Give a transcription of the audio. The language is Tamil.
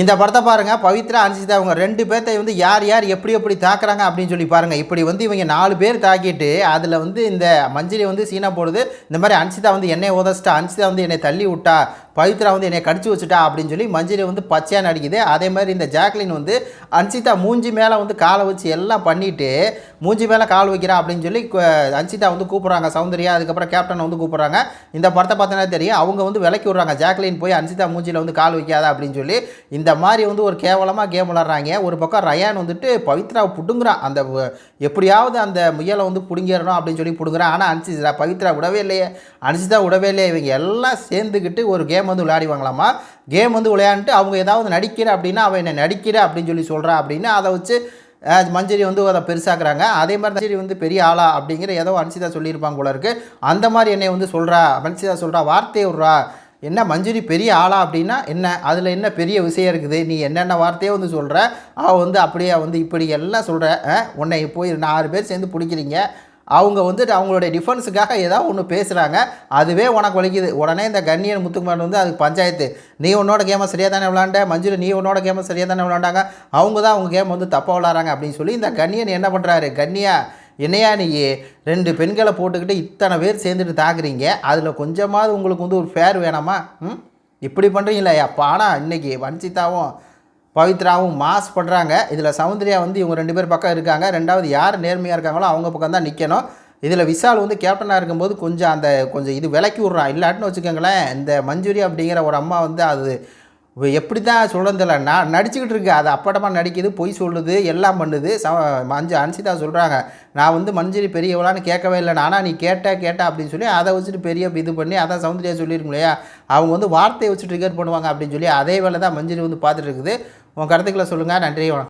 இந்த படத்தை பாருங்கள். பவித்ரா, அன்சிதா அவங்க 2 பேர்த்தை வந்து யார் யார் எப்படி எப்படி தாக்குறாங்க அப்படின்னு சொல்லி பாருங்கள். இப்படி வந்து இவங்க 4 பேர் தாக்கிட்டு அதில் வந்து இந்த மஞ்சரி வந்து சீனா போடுது. இந்த மாதிரி அன்சிதா வந்து என்னை உதச்சிட்டா, அன்சிதா வந்து என்னை தள்ளி விட்டா, பவித்ரா வந்து என்னை கடிச்சு வச்சுட்டா அப்படின்னு சொல்லி மஞ்சரி வந்து பச்சையாக நடிக்குது. அதே மாதிரி இந்த ஜாக்லின் வந்து அன்சிதா மூஞ்சி மேலே வந்து காலை வச்சு எல்லாம் பண்ணிவிட்டு மூஞ்சி மேலே கால் வைக்கிறா அப்படின்னு சொல்லி அன்சிதா வந்து கூப்பிட்றாங்க. சௌந்தர்யா அதுக்கப்புறம் கேப்டன் வந்து கூப்பிட்றாங்க. இந்த படத்தை பார்த்தோன்னா தெரியும். அவங்க வந்து விலக்கி விட்றாங்க. ஜாக்லின் போய் அன்சிதா மூஞ்சியில் வந்து கால் வைக்காதா அப்படின்னு சொல்லி இந்த மாதிரி வந்து ஒரு கேவலமாக கேம் விளாட்றாங்க. ஒரு பக்கம் ரயான் வந்துட்டு பவித்ராவை பிடுங்குறான். அந்த எப்படியாவது அந்த முயலை வந்து பிடுங்கிடணும் அப்படின்னு சொல்லி பிடுங்குறான். ஆனால் பவித்ரா விடவே இல்லையே, அன்சிதா விடவே இல்லையே. இவங்க எல்லாம் சேர்ந்துக்கிட்டு ஒரு கேம் வந்து விளையாடிவாங்களாமா. கேம் வந்து விளையாண்டுட்டு அவங்க ஏதாவது நடிக்கிற அப்படின்னா அவன் என்ன நடிக்கிற அப்படின்னு சொல்லி சொல்கிறா அப்படின்னு அதை வச்சு மஞ்சரி வந்து அதை பெருசாக்குறாங்க. அதே மாதிரி மஞ்சரி வந்து பெரிய ஆளா அப்படிங்கிற ஏதோ அன்சிதா சொல்லியிருப்பாங்க போல இருக்குது. அந்த மாதிரி என்னை வந்து சொல்கிறா, அன்சிதா சொல்கிறா, வார்த்தையை விட்றா, என்ன மஞ்சரி பெரிய ஆளா அப்படின்னா என்ன, அதில் என்ன பெரிய விஷயம் இருக்குது, நீ என்னென்ன வார்த்தையோ வந்து சொல்கிற, அவள் வந்து அப்படியே வந்து இப்படி எல்லாம் சொல்கிற, உன்னை போய் 6 பேர் சேர்ந்து பிடிக்கிறீங்க, அவங்க வந்துட்டு அவங்களுடைய டிஃபென்ஸுக்காக ஏதாவது ஒன்று பேசுகிறாங்க, அதுவே உனக்கு வலிக்குது. உடனே இந்த கண்ணியன் முத்துக்குமார் வந்து அதுக்கு பஞ்சாயத்து, நீ உன்னோட கேமை சரியாக தானே விளாண்ட, மஞ்சள் நீ உன்னோட கேமை சரியாக தானே விளாண்டாங்க, அவங்க தான் அவங்க கேம் வந்து தப்பாக விளாட்றாங்க அப்படின்னு சொல்லி இந்த கண்ணியன் என்ன பண்ணுறாரு, கண்ணியா என்னையா நீ 2 பெண்களை போட்டுக்கிட்டு இத்தனை பேர் சேர்ந்துட்டு தாக்குறீங்க, அதில் கொஞ்சமாவது உங்களுக்கு வந்து ஒரு ஃபேர் வேணாமா? இப்படி பண்ணுறீங்களா அப்போ? ஆனால் இன்றைக்கி வன்சிதாவும் பவித்ராவும் மாஸ் பண்ணுறாங்க. இதில் சௌந்தர்யா வந்து இவங்க 2 பேர் பக்கம் இருக்காங்க. 2வது யார் நேர்மையாக இருக்காங்களோ அவங்க பக்கம் தான் நிற்கணும். இதில் விஷால் வந்து கேப்டனாக இருக்கும்போது கொஞ்சம் இது விலக்கி விட்றான். இல்லாட்டின்னு வச்சுக்கோங்களேன், இந்த மஞ்சுரி அப்படிங்கிற ஒரு அம்மா வந்து அது எப்படி தான் சொல்கிறதில்ல, நான் நடிச்சுக்கிட்டு இருக்கு, அது அப்படமாக நடிக்குது, பொய் சொல்லுது, எல்லாம் பண்ணுது. அன்சிதா சொல்கிறாங்க, நான் வந்து மஞ்சரி பெரியவளான்னு கேட்கவே இல்லை, ஆனால் நீ கேட்ட அப்படின்னு சொல்லி அதை வச்சுட்டு பெரிய இது பண்ணி அதான் சௌந்தர்யா சொல்லியிருக்கும் இல்லையா, அவங்க வந்து வார்த்தையை வச்சு ட்ரிகர் பண்ணுவாங்க அப்படின்னு சொல்லி அதே வேலை தான் மஞ்சரி வந்து பார்த்துட்டு இருக்குது. உங்கள் கருத்துக்களை சொல்லுங்கள். நன்றி, வணக்கம்.